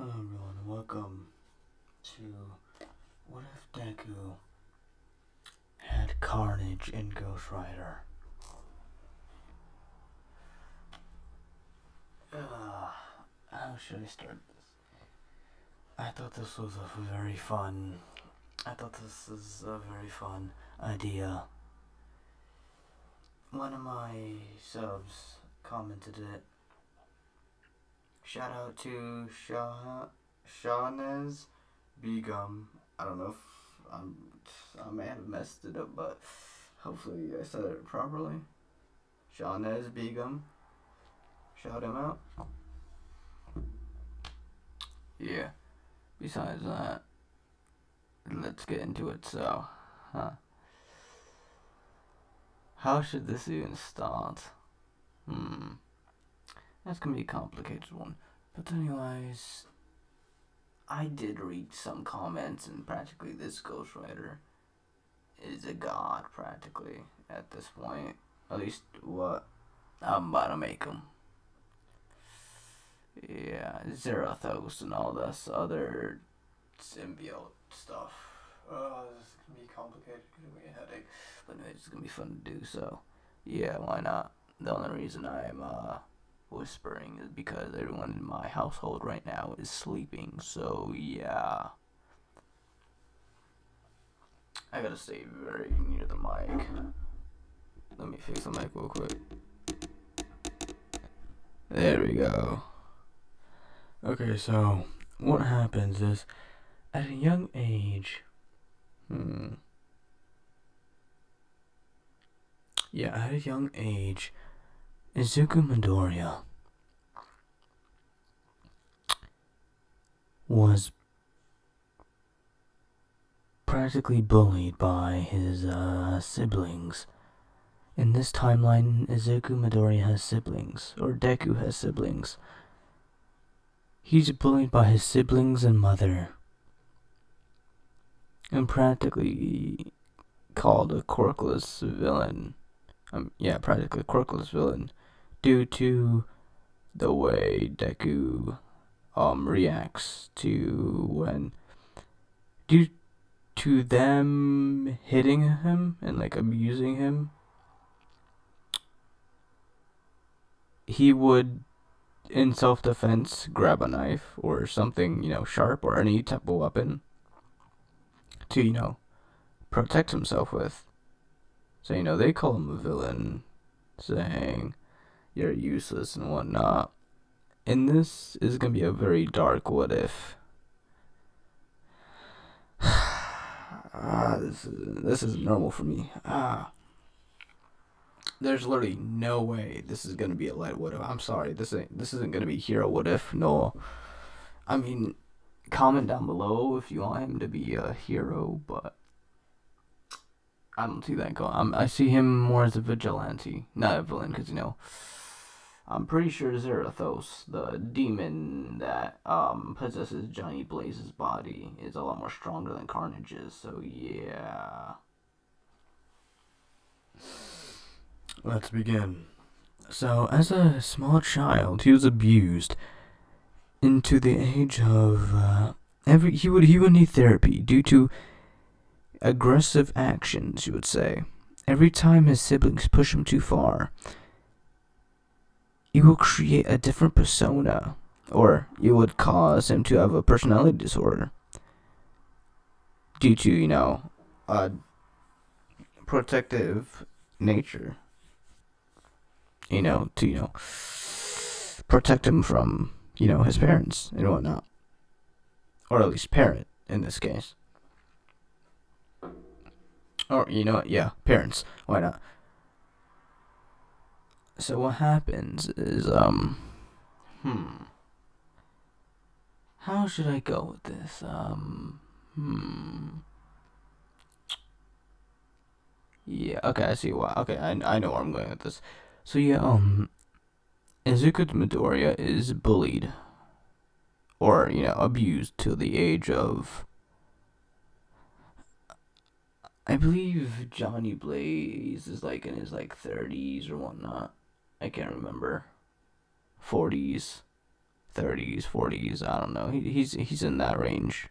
Hello everyone, welcome to What If Deku Had Carnage in Ghost Rider? How should I start this? I thought this was a very fun idea. One of my subs commented it. Shout out to Shawnez Begum. I don't know if I may have messed it up, but hopefully I said it properly. Shawnez Begum. Shout him out. Yeah. Besides that, let's get into it. So, how should this even start? That's gonna be a complicated one. But anyways, I did read some comments, and practically this Ghost Rider is a god, practically, at this point. At least what I'm about to make him. Yeah, Zerathos and all this other symbiote stuff. This is gonna be complicated, gonna be a headache. But anyway, it's gonna be fun to do, so yeah, why not? The only reason I'm whispering is because everyone in my household right now is sleeping, so yeah. I gotta stay very near the mic. Let me fix the mic real quick. There we go. Okay, so what happens is, at a young age, at a young age, Izuku Midoriya was practically bullied by his siblings. In this timeline, Izuku Midoriya has siblings, or Deku has siblings. He's bullied by his siblings and mother, and practically called a quirkless villain. Practically a quirkless villain, due to the way Deku reacts due to them hitting him and abusing him. He would, in self-defense, grab a knife or something, sharp, or any type of weapon to, protect himself with. So, they call him a villain, saying you're useless and whatnot. And this is gonna be a very dark what if. This isn't normal for me. There's literally no way this is gonna be a light what if. I'm sorry, this isn't gonna be hero what if. No, I mean, comment down below if you want him to be a hero, but I don't see that going. I see him more as a vigilante, not a villain, because I'm pretty sure Zerathos, the demon that possesses Johnny Blaze's body, is a lot more stronger than Carnage is. So yeah. Let's begin. So, as a small child, he was abused into the age of he would need therapy due to aggressive actions, you would say. Every time his siblings push him too far, he will create a different persona, or it would cause him to have a personality disorder due to, protective nature. To protect him from, his parents and whatnot. Or at least parent, in this case. Or, parents. Why not? So what happens is, how should I go with this? Yeah, okay, I see why. Okay, I know where I'm going with this. So yeah, Izuku Midoriya is bullied, or, abused to the age of, I believe Johnny Blaze is in his 30s or whatnot. I can't remember. 40s, 30s, 40s. I don't know. He's in that range.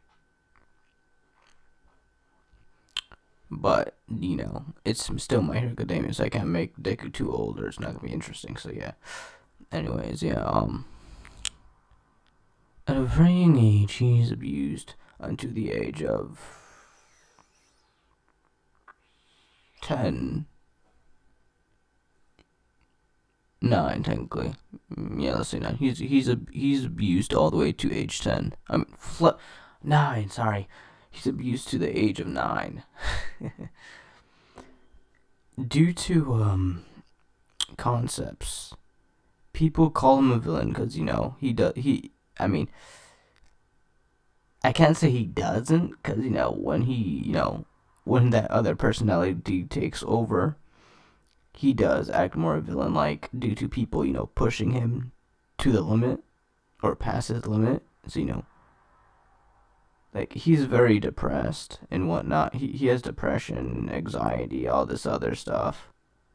But it's still My Hero Academia, so I can't make Deku too old, or it's not gonna be interesting. So yeah. Anyways, yeah. At a very young age, he is abused until the age of 10, 9, technically. Yeah, let's say 9. He's abused all the way to age 10. 9. Sorry, he's abused to the age of 9. Due to concepts, people call him a villain because he does. I mean, I can't say he doesn't, because when that other personality takes over, he does act more villain-like due to people pushing him to the limit or past his limit. So like, he's very depressed and whatnot. He has depression, anxiety, all this other stuff,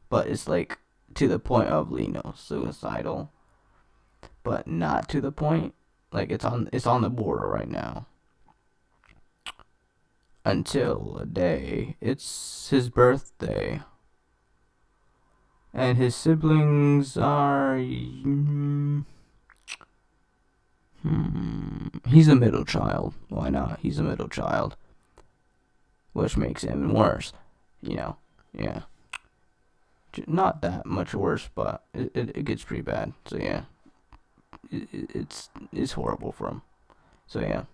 but it's like to the point of suicidal, but not to the point. Like, it's on the border right now. Until a day, it's his birthday, and his siblings are. He's a middle child. Why not? He's a middle child, which makes him worse. Yeah, not that much worse, but it gets pretty bad. So yeah, it's horrible for him. So yeah.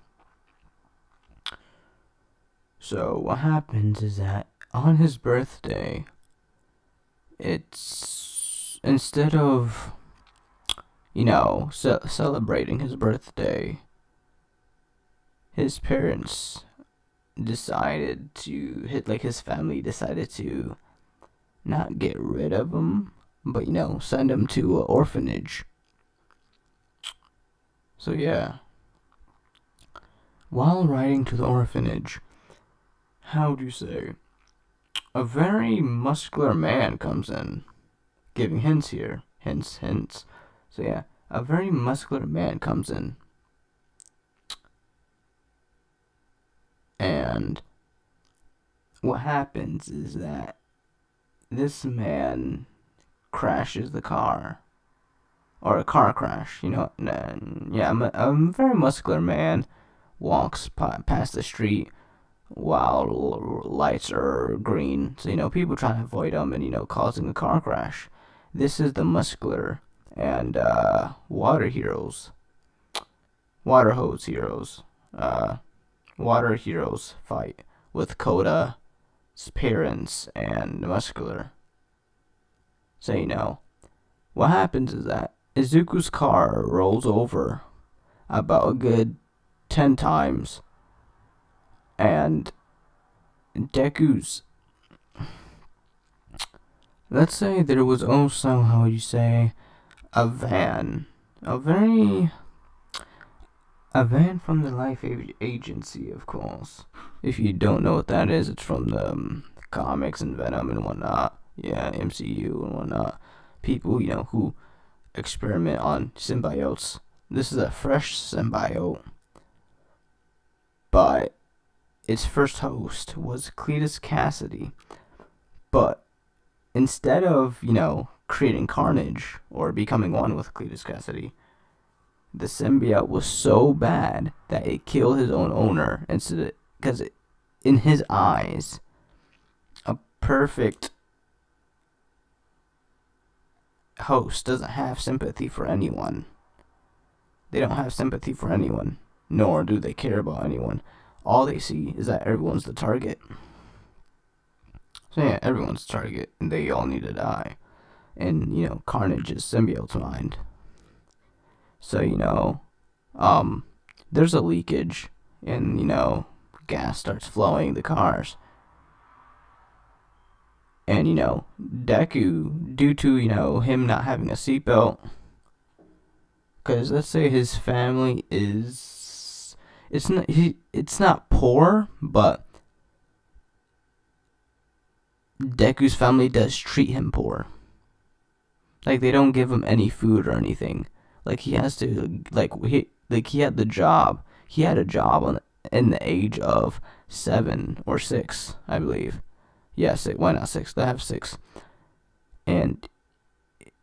So what happens is that on his birthday, it's instead of celebrating his birthday, his parents decided to his family decided to not get rid of him, but send him to an orphanage. So yeah, while riding to the orphanage, how do you say, a very muscular man comes in, giving hints here, hints. So yeah, a very muscular man comes in, and what happens is that this man crashes the car, or a car crash. Yeah, a very muscular man walks past the street while lights are green. So people trying to avoid him and causing a car crash. This is the muscular and water heroes, water hose heroes, water heroes fight with Koda's parents and muscular. So what happens is that Izuku's car rolls over about a good 10 times, and Deku's, let's say there was also, how would you say, a van from the Life Agency, of course. If you don't know what that is, it's from the comics and Venom and whatnot. Yeah, MCU and whatnot. People, who experiment on symbiotes. This is a fresh symbiote, but its first host was Cletus Cassidy. But instead of, creating carnage or becoming one with Cletus Cassidy, the symbiote was so bad that it killed his own owner, because in his eyes, a perfect host doesn't have sympathy for anyone. They don't have sympathy for anyone, nor do they care about anyone. All they see is that everyone's the target. So yeah, everyone's the target, and they all need to die. And Carnage is symbiote's mind. So there's a leakage, and gas starts flowing the cars. And Deku, due to him not having a seatbelt, because let's say his family is, it's not poor, but Deku's family does treat him poor. Like, they don't give him any food or anything. Like he has to he had the job. He had a job in the age of 7 or 6, I believe. Yeah, six. Why not 6? They have 6. And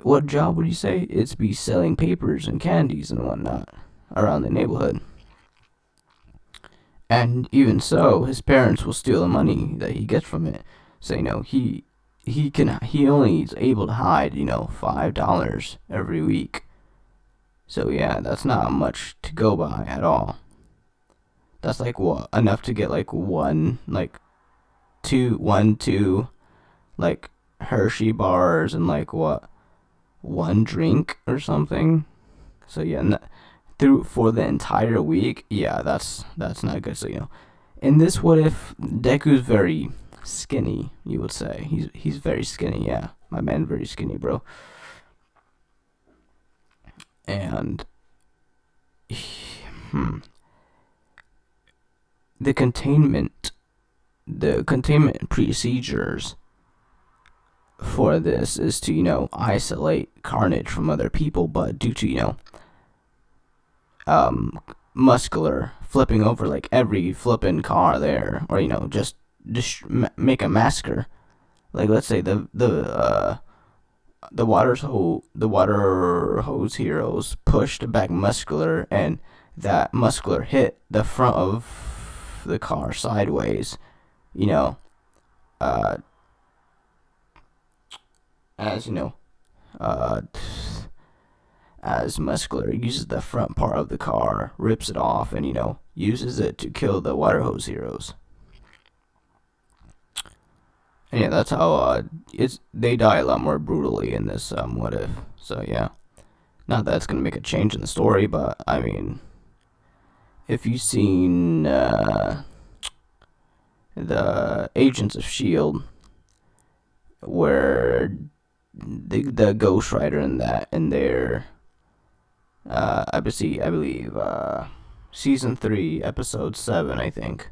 what job would you say? It's be selling papers and candies and whatnot around the neighborhood. And even so, his parents will steal the money that he gets from it. So he only is able to hide $5 every week. So yeah, that's not much to go by at all. That's like what enough to get like two like Hershey bars and like what one drink or something. So yeah, through for the entire week. Yeah, that's not good. So in this what if Deku's very skinny, you would say. He's very skinny, yeah. My man very skinny, bro. And hmm, the containment the containment procedures for this is to isolate Carnage from other people, but due to um muscular flipping over like every flipping car there, or just make a massacre. Like let's say the water hose heroes pushed back muscular, and that muscular hit the front of the car sideways. You know, uh, as uh, as muscular uses the front part of the car, rips it off, and uses it to kill the water hose heroes. And yeah, that's how it's they die a lot more brutally in this what if. So yeah, not that it's gonna make a change in the story, but I mean, if you've seen the Agents of Shield, where the Ghost Rider in that in their I believe season 3 episode 7, I think,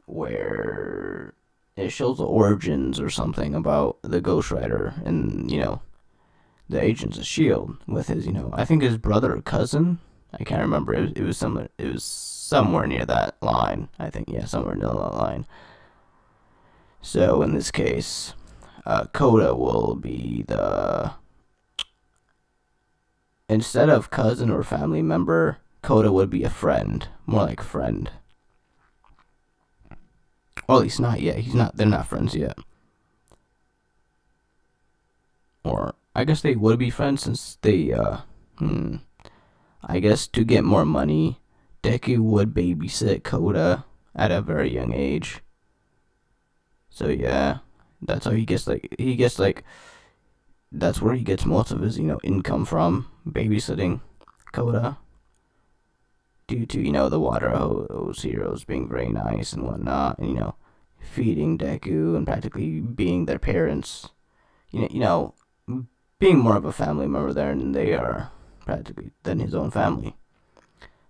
where it shows the origins or something about the Ghost Rider and the Agents of Shield with his I think his brother or cousin. I can't remember. It was similar. It was somewhere near that line. I think yeah, somewhere near that line. So in this case, Coda will be the instead of cousin or family member. Coda would be a friend, more like friend. Or at least not yet. He's not. They're not friends yet. Or I guess they would be friends since they. I guess to get more money, Deku would babysit Coda at a very young age. So yeah, that's how he gets like that's where he gets most of his income from, babysitting Coda, due to the water hose heroes being very nice and whatnot, and feeding Deku and practically being their parents. You know, being more of a family member there than they are practically than his own family.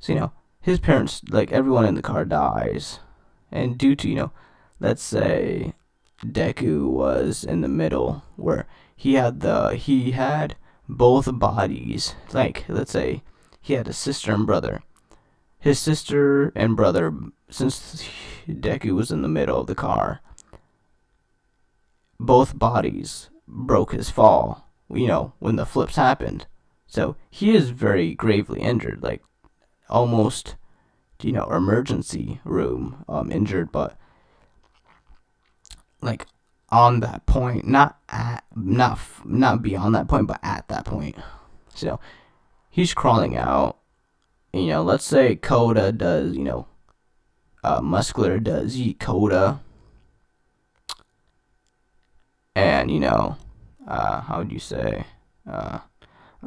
So his parents, like everyone in the car, dies, and due to let's say Deku was in the middle where he had both bodies. Like let's say he had a sister and brother. His sister and brother, since Deku was in the middle of the car, both bodies broke his fall. When the flips happened, so he is very gravely injured, like almost emergency room injured, but like on that point, not beyond that point, but at that point. So he's crawling out. Let's say Coda does, Muscular does eat Coda, and how would you say, uh,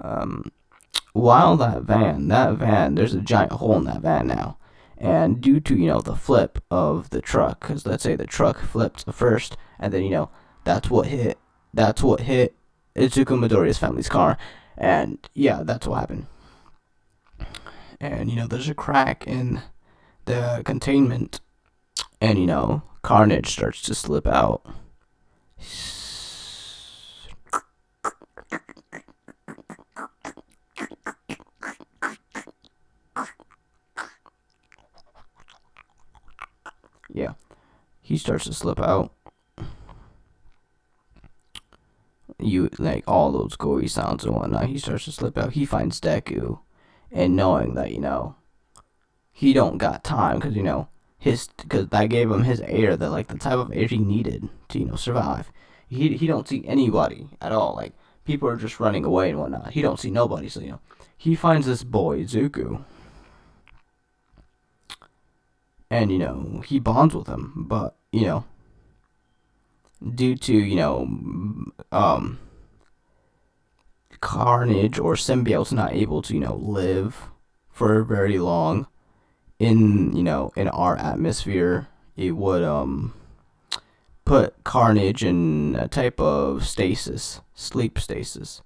um, while that van, there's a giant hole in that van now, and due to the flip of the truck, because let's say the truck flipped first, and then that's what hit Izuku Midoriya's family's car, and yeah, that's what happened. And there's a crack in the containment, and Carnage starts to slip out. he starts to slip out. You like all those gory sounds and whatnot. He starts to slip out. He finds Deku, and knowing that he don't got time because because I gave him his air, that like the type of air he needed to survive. He don't see anybody at all. Like people are just running away and whatnot. He don't see nobody. So he finds this boy Zuko, and he bonds with him. But due to carnage or symbiotes not able to live for very long in our atmosphere, it would put carnage in a type of stasis, sleep stasis.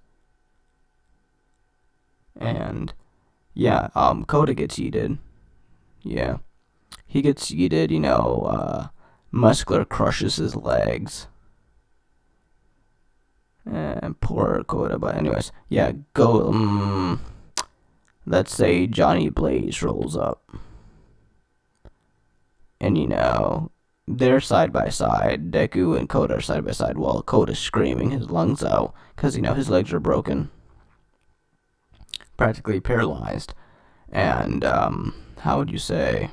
And yeah, Koda gets yeeted. Yeah, he gets yeeted. Muscular crushes his legs. And poor Koda. But anyways, yeah, go. Let's say Johnny Blaze rolls up, and they're side by side. Deku and Koda are side by side while Koda's screaming his lungs out because his legs are broken, practically paralyzed. And how would you say?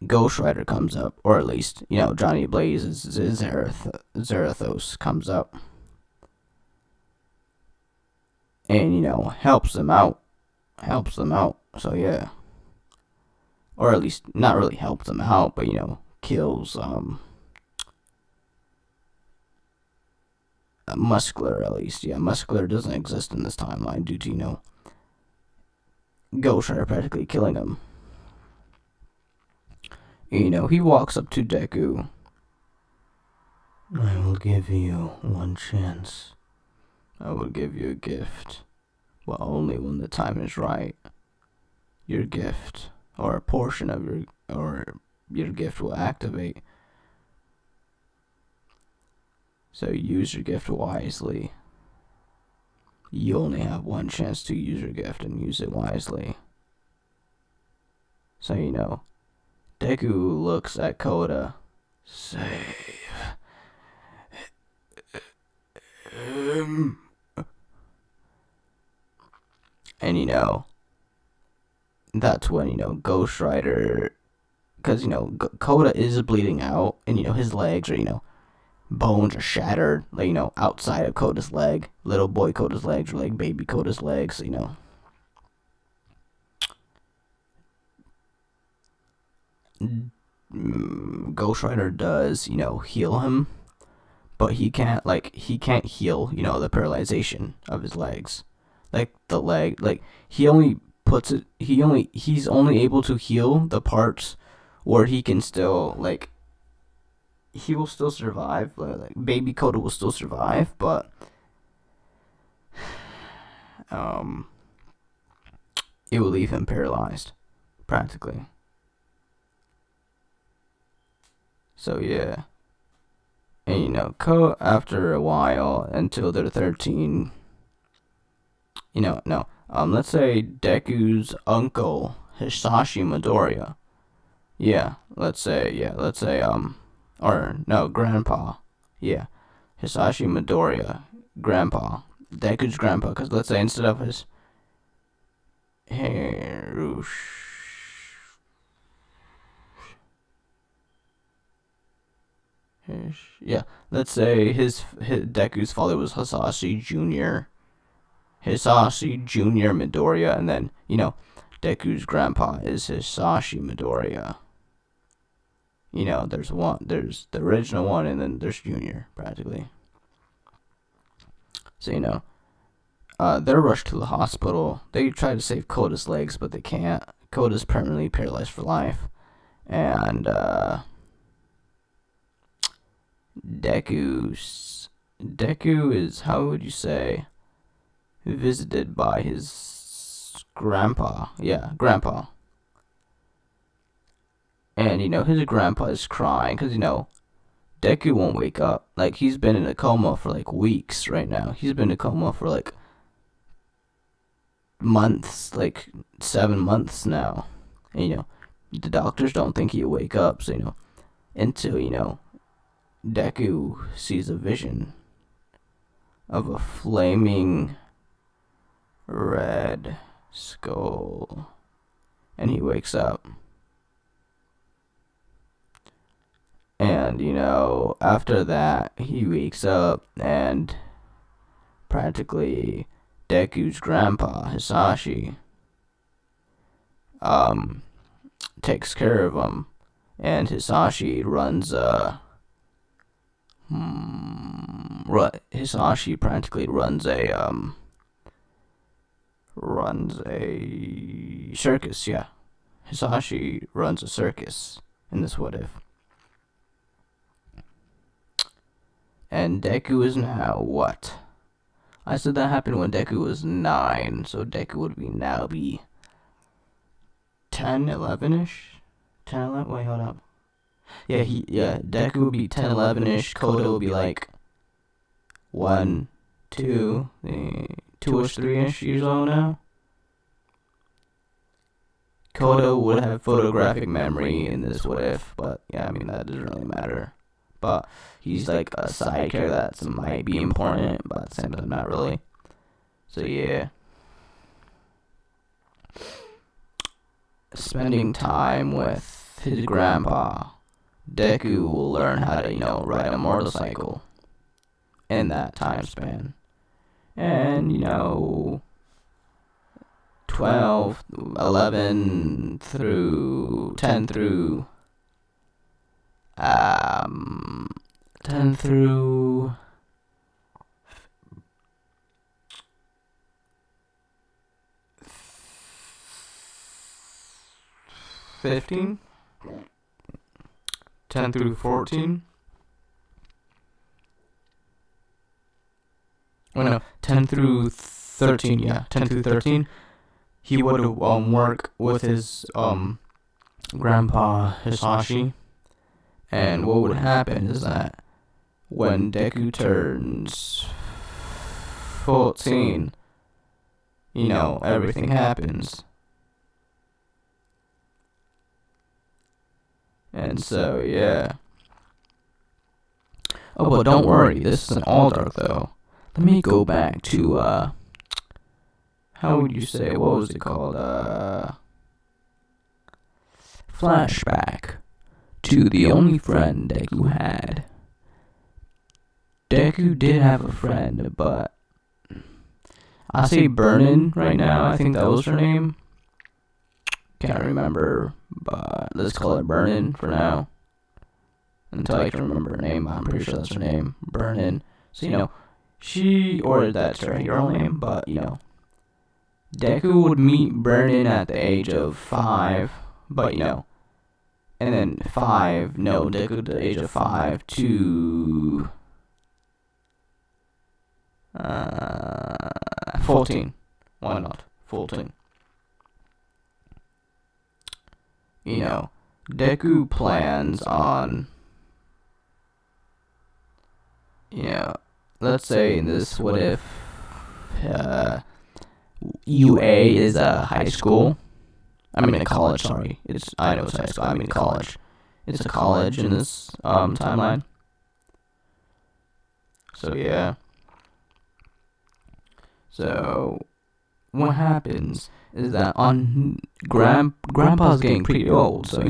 Ghost Rider comes up, or at least Johnny Blaze's Zarathos comes up, and helps them out. So yeah, or at least not really helps them out, but kills Muscular, at least. Yeah, Muscular doesn't exist in this timeline due to Ghost Rider practically killing him. He walks up to Deku. I will give you one chance. I will give you a gift. Well, only when the time is right. Your gift, or a portion of your gift will activate. So use your gift wisely. You only have one chance to use your gift and use it wisely. So Deku looks at Koda. Save him. And that's when Ghost Rider, because Koda is bleeding out, and his legs are bones are shattered, like outside of Koda's leg, little boy Koda's legs, or like baby Koda's legs. Ghost Rider does heal him, but he can't heal the paralyzation of his legs. Like the leg, like he's only able to heal the parts where he can still he will still survive. Like baby Koda will still survive, but it will leave him paralyzed practically. So yeah. And after a while, until they're 13, no. Let's say Deku's uncle, Hisashi Midoriya. Yeah, let's say, or no, grandpa. Yeah, Hisashi Midoriya, grandpa. Deku's grandpa, because let's say instead of his yeah, let's say his Deku's father was Hisashi Jr. Midoriya, and then Deku's grandpa is Hisashi Midoriya. There's the original one, and then there's Junior practically. So they're rushed to the hospital. They try to save Koda's legs, but they can't. Koda's permanently paralyzed for life, and Deku is, how would you say, visited by his grandpa. Yeah, grandpa. And his grandpa is crying because Deku won't wake up. Like he's been in a coma for like weeks right now. He's been in a coma for like months, like 7 months now. And the doctors don't think he'll wake up, so, until, Deku sees a vision of a flaming red skull, and he wakes up. And, after that, he wakes up, and practically Deku's grandpa, Hisashi, takes care of him. And Hisashi Hisashi practically runs a circus, yeah. Hisashi runs a circus in this what if. And Deku is now what? I said that happened when Deku was 9, so Deku would now be 10, 11-ish? 10, 11? Wait, hold up. Yeah, Deku would be 10, 11-ish. Kodo would be like 1, 2, 2-ish, 3-ish years old now. Kodo would have photographic memory in this what if, but yeah, I mean, that doesn't really matter. But he's like a side character that might be important, but at the same time, not really. So yeah. Spending time with his grandpa, Deku will learn how to, ride a motorcycle in that time span. And, 12, 11 through 10 through 10 through 15, 10 through 14. Oh no, 10 through 13, yeah, 10 through 13. He would work with his grandpa Hisashi. And what would happen is that when Deku turns 14, everything happens. And so, yeah. Oh, but don't worry, this isn't all dark, though. Let me go back to, how would you say, what was it called? Flashback to the only friend Deku had. Deku did have a friend, but I say Burnin right now. I think that was her name. Can't remember, but let's call it Burnin for now. Until I can remember her name, I'm pretty sure that's her name, Burnin. So, or that's her real name, but, Deku would meet Burnin at the age of 5, but, and then Deku at the age of 5 to 14. Why not? 14. Deku plans on, let's say in this what if UA is a high school. I mean a college, sorry. I know it's high school, I mean college. It's a college in this timeline. So yeah. So what happens is that on Grandpa's getting pretty old, so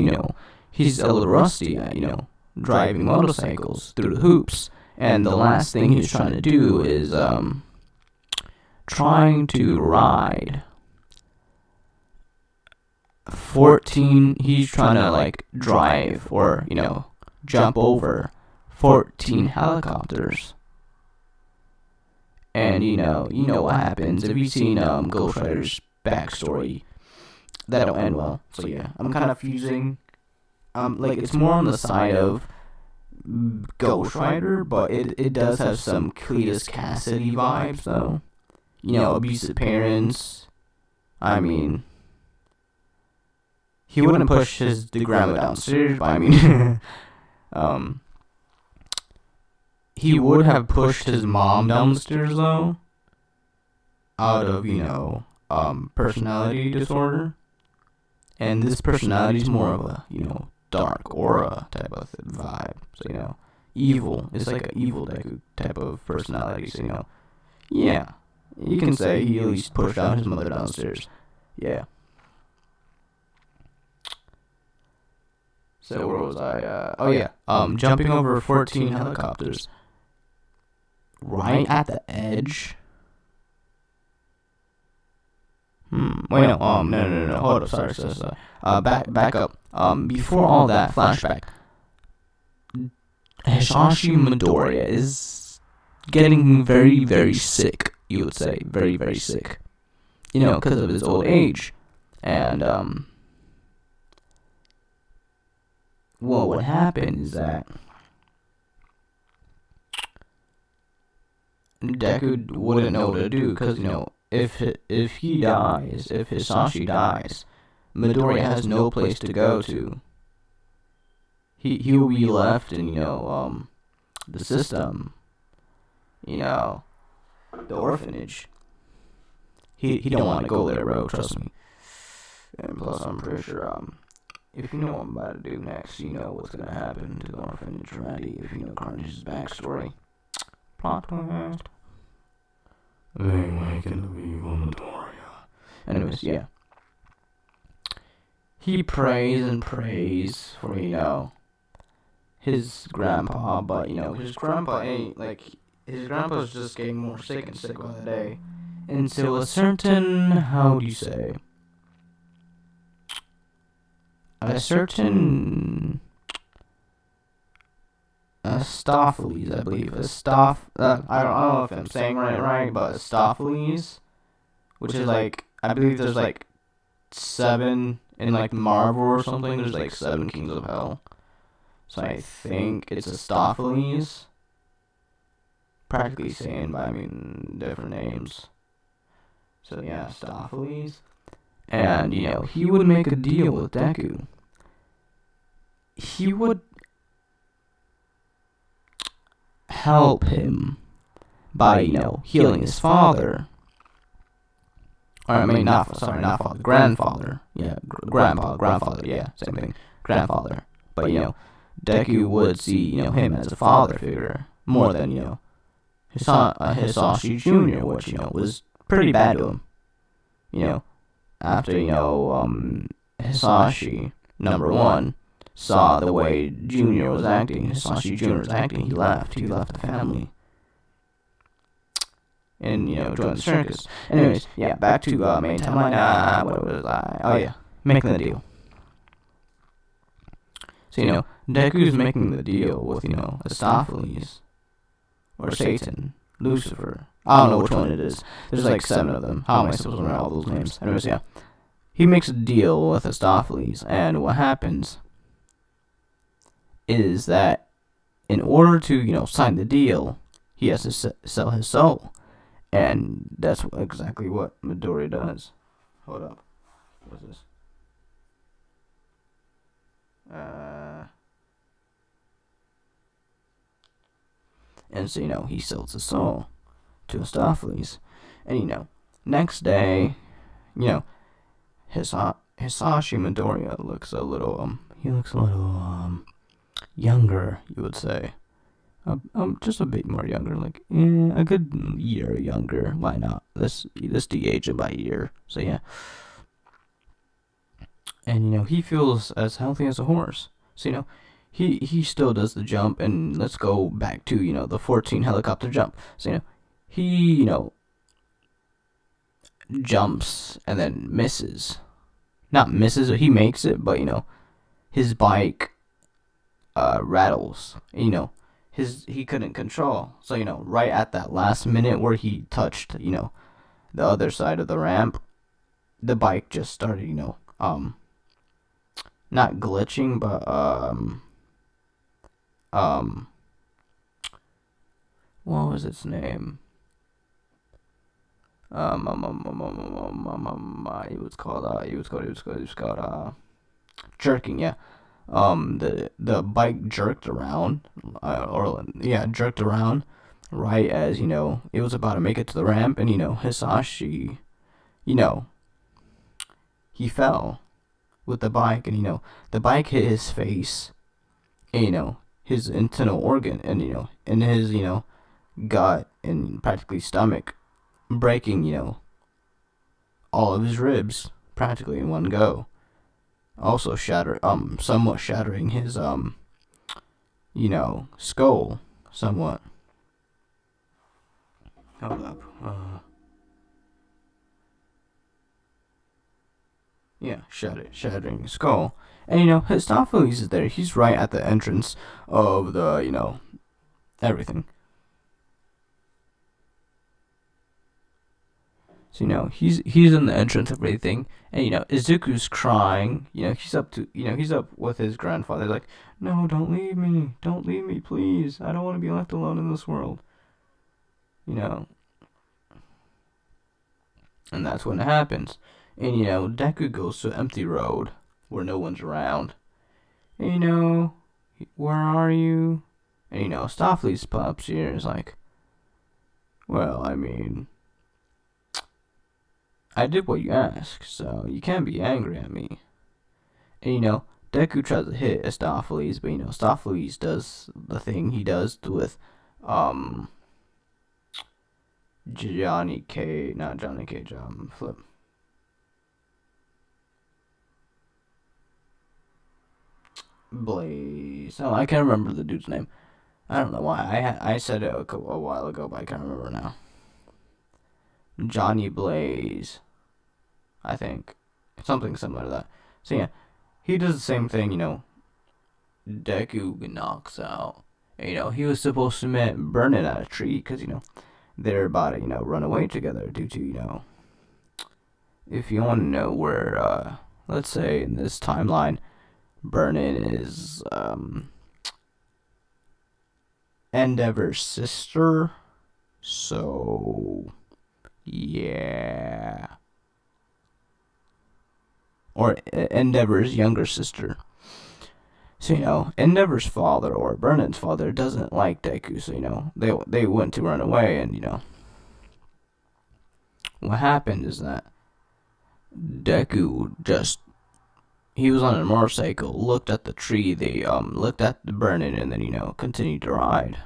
he's a little rusty at driving motorcycles through the hoops, and the last thing he's trying to do is trying to ride 14. He's trying to drive or jump over 14 helicopters. And you know what happens if you've seen Ghost Rider's backstory. That don't end well. So yeah, I'm kind of fusing. It's more on the side of Ghost Rider, but it does have some Cletus Cassidy vibes though. Abusive parents. I mean, he wouldn't push the grandma downstairs, but I mean, he would have pushed his mom down the stairs though, out of personality disorder. And this personality is more of a, dark aura type of vibe. So, evil. It's like an evil deku type of personality. So, yeah. You can say he at least pushed out his mother downstairs. Yeah. So where was I? Oh yeah. Jumping over 14 helicopters. Right at the edge. Wait, no. No. Hold up. Sorry. Back up. Before all that, flashback. Hisashi Midoriya is getting very, very sick. You would say very, very sick. Because of his old age, and well, what happened is that Deku wouldn't know what to do, because if he dies, if Hisashi dies, Midoriya has no place to go to. He will be left in the system, the orphanage. He don't want to go there, bro. Trust me. And plus, I'm pretty sure if you know what I'm about to do next, you know what's gonna happen to the orphanage already. If you know Carnage's backstory. Plot twist. They making the evil Midoriya. Anyways, yeah. He prays and prays for, his grandpa, but, his grandpa ain't, his grandpa's just getting more sick and sick by the day. Until a certain, how do you say? A certain Astophiles, I believe. I don't know if I'm saying right, but Astophiles, which is I believe there's 7 in Marvel or something. There's 7 Kings of Hell. So I think it's Astophiles. Practically saying, but I mean different names. So yeah, Astophiles. And, he would make a deal with Deku. He would help him by, healing his father. Or, I mean, not father, grandfather. Yeah, grandfather, yeah, same thing. Grandfather. But, Deku would see, him as a father figure more than, Hisashi Jr., which, was pretty bad to him. After, Hisashi, number 1, saw the way Junior was acting, Hisashi Jr. was acting, he left the family. And, joined the circus. Anyways, yeah, back to main timeline. What was I? Oh, yeah, making the deal. So, Deku's making the deal with, Astophiles, or Satan, Lucifer. I don't know which one it is. There's 7 of them. How am I supposed to remember all those names? Anyways, yeah. He makes a deal with Astophiles, and what happens is that in order to, sign the deal, he has to sell his soul. And that's exactly what Midoriya does. Hold up. What's this? And so, he sells his soul to Astophiles. And, next day, Hisashi Midoriya looks a little, younger, you would say. Just a bit more younger, a good year younger. Why not? Let's de-age him by a year. So, yeah. And, he feels as healthy as a horse. So, he still does the jump, and let's go back to, the 14 helicopter jump. So, he, jumps and then misses. Not misses, he makes it, but, his bike, rattles. He couldn't control. So, right at that last minute where he touched, the other side of the ramp, the bike just started, not glitching, but, what was its name? It was called jerking, yeah. The bike jerked around, jerked around, right as, it was about to make it to the ramp, and, Hisashi, he fell. with the bike, and the bike hit his face, and his internal organ, and in his gut and practically stomach, breaking all of his ribs practically in one go. Also somewhat shattering his skull somewhat. Hold up. Yeah, shattering his skull. And Histopheles is there. He's right at the entrance of the everything. So he's in the entrance of everything, and Izuku's crying. He's up with his grandfather. Like, no, don't leave me, please. I don't want to be left alone in this world. And that's when it happens. And Deku goes to an empty road where no one's around. And where are you? And Stophley's pops here is like, well, I mean, I did what you asked, so you can't be angry at me. And Deku tries to hit Astopheles, but Astopheles does the thing he does with not Johnny Cage, Flip. Blaze. Oh, I can't remember the dude's name. I don't know why. I said it a while ago, but I can't remember now. Johnny Blaze, I think. Something similar to that. So yeah, he does the same thing, Deku knocks out. And, he was supposed to burn it at a tree because, they're about to, run away together due to, if you want to know where, let's say in this timeline, Burnin is, Endeavor's sister. So, yeah. Or Endeavor's younger sister. So, Endeavor's father, or Burnin's father, doesn't like Deku. So, they went to run away, and, what happened is that Deku he was on a motorcycle, looked at the tree, they looked at the Burnin, and then, continued to ride.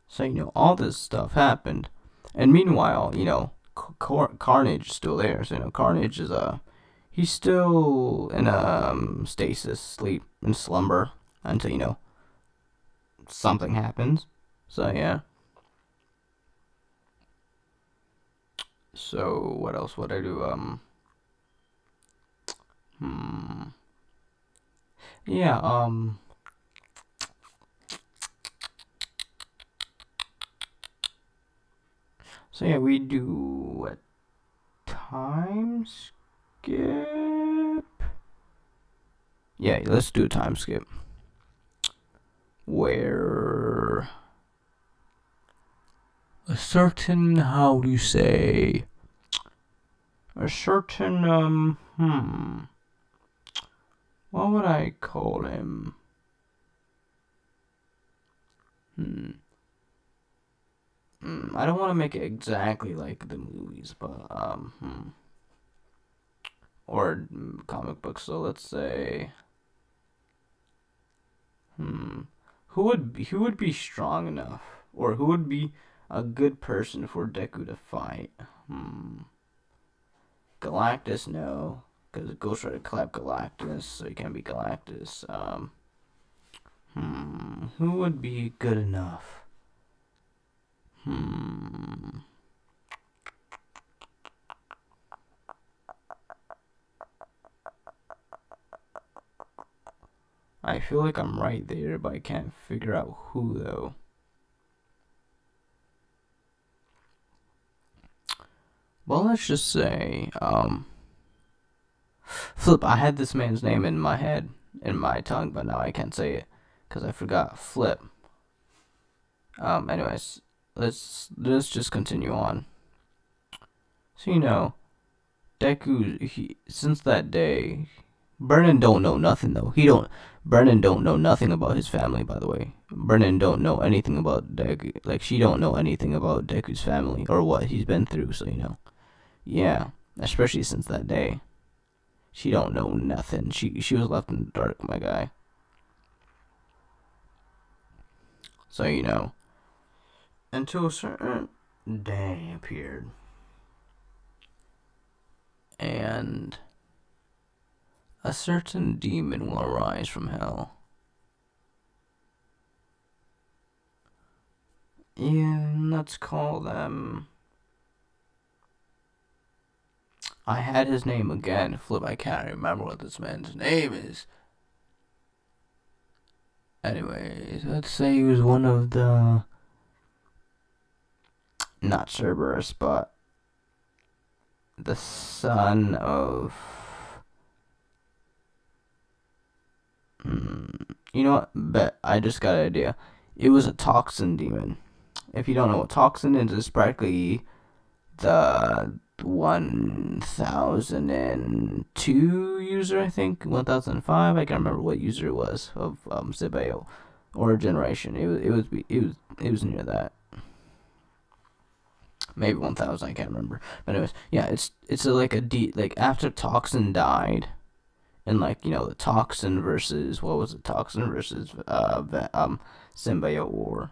So, all this stuff happened. And meanwhile, Carnage is still there. So, Carnage is, he's still in stasis, sleep, and slumber until, something happens. So, yeah. So, what else would I do? Yeah, so yeah, we do a time skip. Yeah, let's do a time skip. Where a certain, how do you say, a certain, what would I call him? I don't want to make it exactly like the movies, but, or comic books, so let's say, who would be strong enough, or who would be a good person for Deku to fight? Galactus, no, because Ghost Rider clapped Galactus, so he can't be Galactus. Who would be good enough? I feel like I'm right there, but I can't figure out who, though. Well, let's just say, Flip. I had this man's name in my head, in my tongue, but now I can't say it, because I forgot. Flip. Anyways, let's just continue on. So, Deku, since that day, Burnin don't know nothing, though. Burnin don't know nothing about his family, by the way. Burnin don't know anything about Deku. Like, she don't know anything about Deku's family, or what he's been through, so, Yeah, especially since that day. She don't know nothing. She was left in the dark, my guy. So until a certain day appeared, and a certain demon will arise from hell. And let's call them. I had his name again. Flip, I can't remember what this man's name is. Anyways, let's say he was one of the. Not Cerberus, but the son of. You know what? Bet I just got an idea. It was a toxin demon. If you don't know what toxin is, it's practically the 1002 user, I think 1005. I can't remember what user it was of Sibeo or generation. It was near that. Maybe 1000. I can't remember. But anyways, yeah, it's like after Toxin died, and the Toxin versus what was it? Toxin versus Symbiote War.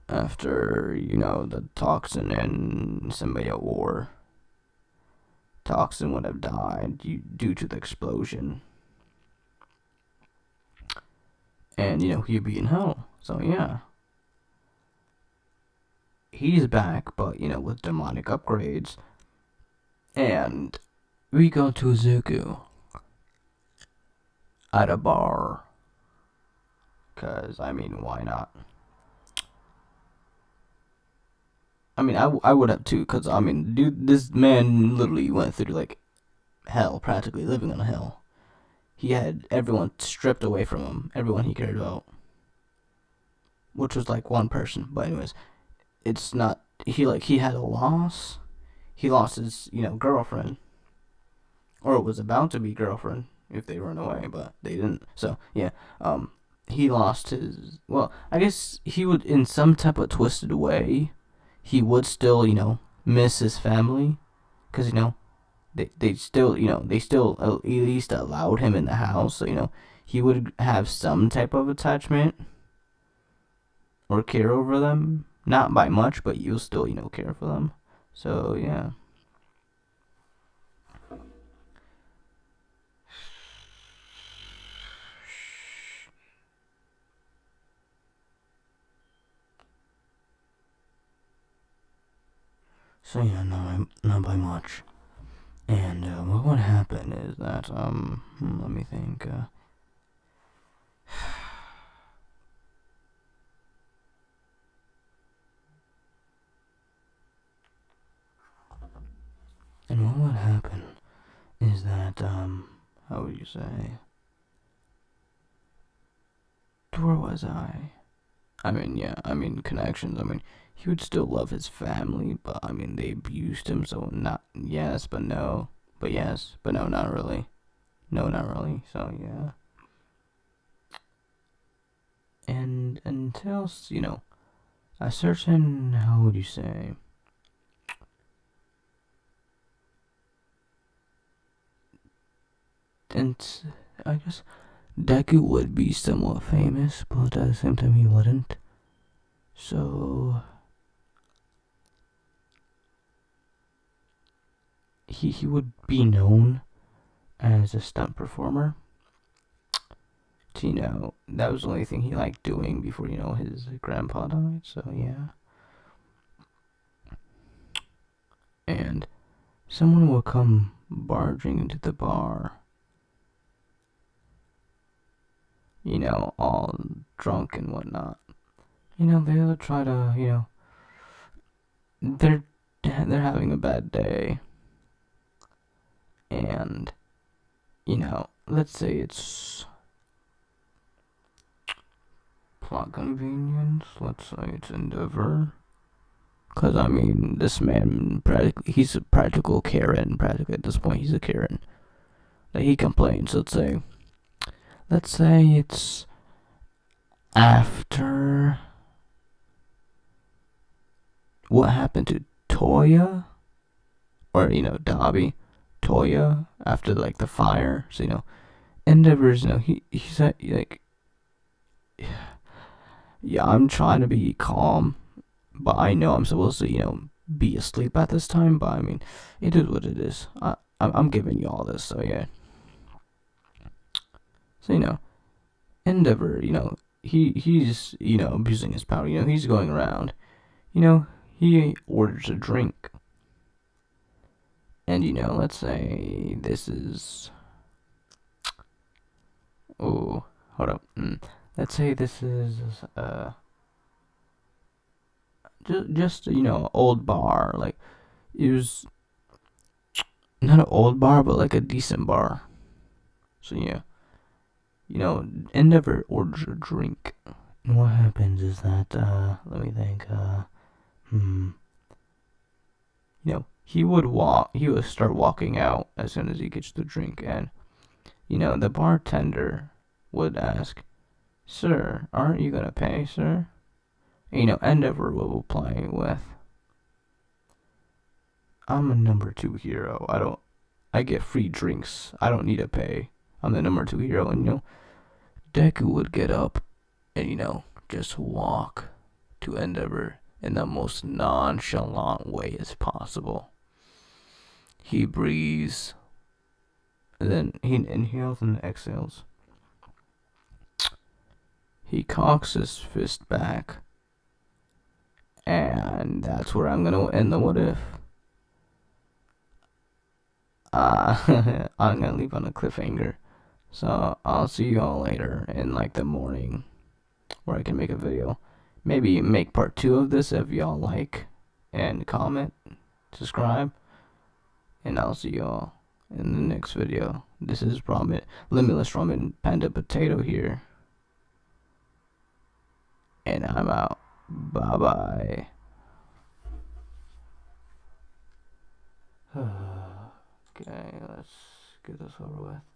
After the Toxin and Symbiote War, Toxin would have died due to the explosion, and he'd be in hell. So yeah, he's back, but with demonic upgrades, and we go to Zuku at a bar, cause why not? I would have too, cause dude, this man literally went through like hell, practically living on hell. He had everyone stripped away from him, everyone he cared about, which was like one person. But anyways, it's not. He had a loss. He lost his girlfriend, or it was about to be girlfriend if they run away, but they didn't. So yeah, he lost his. Well, I guess he would, in some type of twisted way, he would still miss his family, because they still they still at least allowed him in the house, so he would have some type of attachment or care over them, not by much, but you'll still care for them. So yeah. So yeah, not by much. And what would happen is that let me think. And what would happen is that how would you say? Where was I? Yeah, connections. He would still love his family, but they abused him, so not yes, but no, but yes, but no, not really. No, not really. So yeah. And until a certain, how would you say? And I guess Deku would be somewhat famous, but at the same time he wouldn't. So he would be known as a stunt performer. So, that was the only thing he liked doing before, his grandpa died. So yeah. And someone will come barging into the bar, all drunk and whatnot. They'll try to, they're having a bad day, and let's say it's plot convenience. Let's say it's Endeavor. Because, this man, practically, he's a practical Karen. Practically, at this point, he's a Karen. Like, he complains, let's say it's After what happened to Toya, or Dobby, Toya, after like the fire. So Endeavor's, he said, like, yeah, I'm trying to be calm, but I know I'm supposed to be asleep at this time. But I mean, it is what it is. I'm giving you all this, so yeah. So Endeavor, he's abusing his power. He's going around. He orders a drink, and let's say this is, oh, hold up. Let's say this is just old bar. Like, it was not an old bar, but like a decent bar. So yeah, Endeavor orders a drink. And what happens is that let me think. He would start walking out as soon as he gets the drink, and the bartender would ask, "Sir, aren't you gonna pay, sir?" And, Endeavor will reply with, "I'm a number two hero. I get free drinks. I don't need to pay. I'm the number two hero." And Deku would get up and just walk to Endeavor in the most nonchalant way as possible. He breathes, and then he inhales and exhales. He cocks his fist back, and that's where I'm gonna end the what if. I'm gonna leave on a cliffhanger. So I'll see you all later in like the morning, where I can make a video. Maybe make part 2 of this if y'all like, and comment, subscribe, and I'll see y'all in the next video. This is Limitless Ramen Panda Potato here, and I'm out. Bye bye. Okay, let's get this over with.